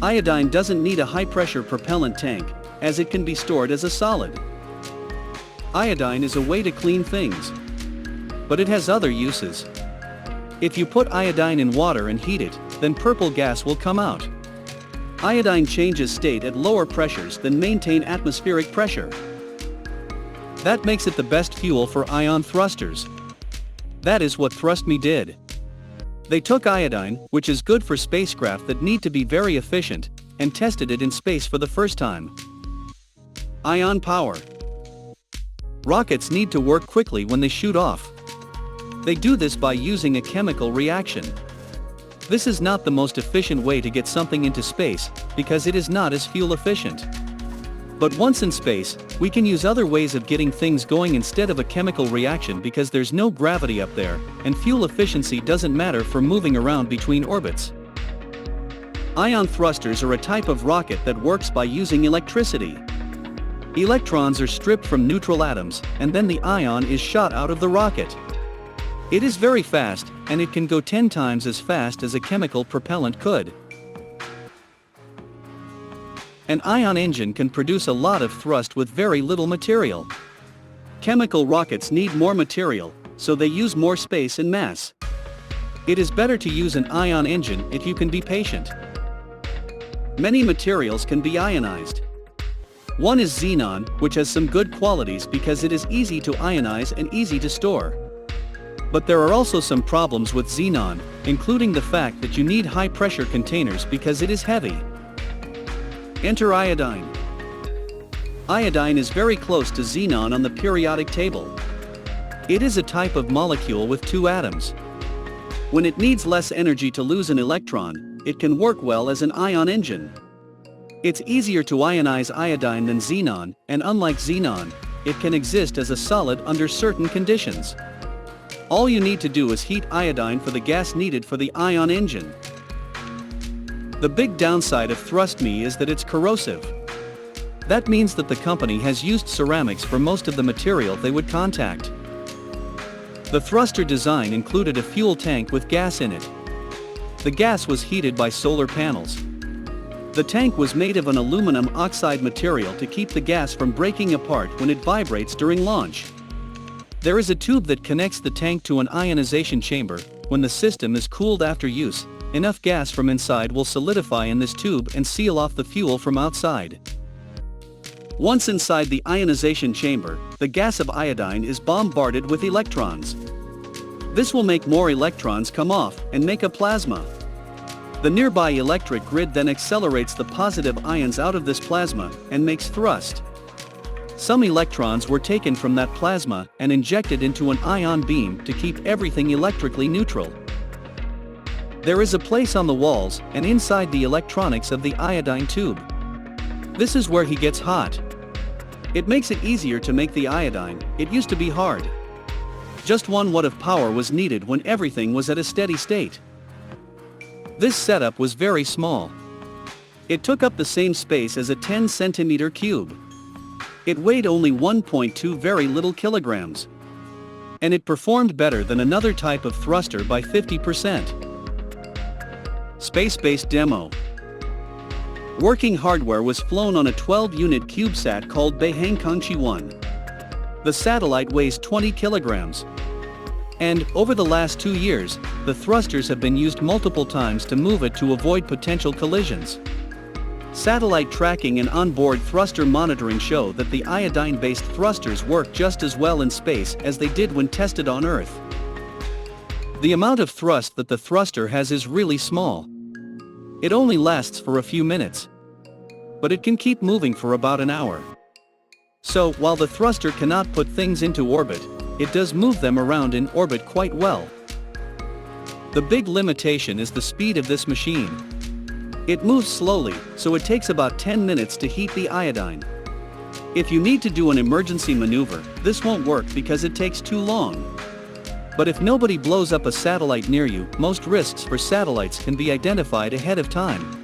Iodine doesn't need a high-pressure propellant tank, as it can be stored as a solid. Iodine is a way to clean things. But it has other uses. If you put iodine in water and heat it, then purple gas will come out. Iodine changes state at lower pressures than maintain atmospheric pressure. That makes it the best fuel for ion thrusters. That is what ThrustMe did. They took iodine, which is good for spacecraft that need to be very efficient, and tested it in space for the first time. Ion power. Rockets need to work quickly when they shoot off. They do this by using a chemical reaction. This is not the most efficient way to get something into space, because it is not as fuel efficient. But once in space, we can use other ways of getting things going instead of a chemical reaction because there's no gravity up there, and fuel efficiency doesn't matter for moving around between orbits. Ion thrusters are a type of rocket that works by using electricity. Electrons are stripped from neutral atoms, and then the ion is shot out of the rocket. It is very fast, and it can go 10 times as fast as a chemical propellant could. An ion engine can produce a lot of thrust with very little material. Chemical rockets need more material, so they use more space and mass. It is better to use an ion engine if you can be patient. Many materials can be ionized. One is xenon, which has some good qualities because it is easy to ionize and easy to store. But there are also some problems with xenon, including the fact that you need high-pressure containers because it is heavy. Enter iodine. Iodine is very close to xenon on the periodic table. It is a type of molecule with two atoms. When it needs less energy to lose an electron, it can work well as an ion engine. It's easier to ionize iodine than xenon, and unlike xenon, it can exist as a solid under certain conditions. All you need to do is heat iodine for the gas needed for the ion engine. The big downside of ThrustMe is that it's corrosive. That means that the company has used ceramics for most of the material they would contact. The thruster design included a fuel tank with gas in it. The gas was heated by solar panels. The tank was made of an aluminum oxide material to keep the gas from breaking apart when it vibrates during launch. There is a tube that connects the tank to an ionization chamber. When the system is cooled after use, enough gas from inside will solidify in this tube and seal off the fuel from outside. Once inside the ionization chamber, the gas of iodine is bombarded with electrons. This will make more electrons come off and make a plasma. The nearby electric grid then accelerates the positive ions out of this plasma and makes thrust. Some electrons were taken from that plasma and injected into an ion beam to keep everything electrically neutral. There is a place on the walls and inside the electronics of the iodine tube. This is where he gets hot. It makes it easier to make the iodine. It used to be hard. Just 1 watt of power was needed when everything was at a steady state. This setup was very small. It took up the same space as a 10 centimeter cube. It weighed only 1.2 very little kilograms. And it performed better than another type of thruster by 50%. Space-based demo. Working hardware was flown on a 12-unit CubeSat called Beihangkangqi 1. The satellite weighs 20 kilograms. And, over the last 2 years, the thrusters have been used multiple times to move it to avoid potential collisions. Satellite tracking and onboard thruster monitoring show that the iodine-based thrusters work just as well in space as they did when tested on Earth. The amount of thrust that the thruster has is really small. It only lasts for a few minutes. But it can keep moving for about an hour. So, while the thruster cannot put things into orbit, it does move them around in orbit quite well. The big limitation is the speed of this machine. It moves slowly, so it takes about 10 minutes to heat the iodine. If you need to do an emergency maneuver, this won't work because it takes too long. But if nobody blows up a satellite near you, most risks for satellites can be identified ahead of time.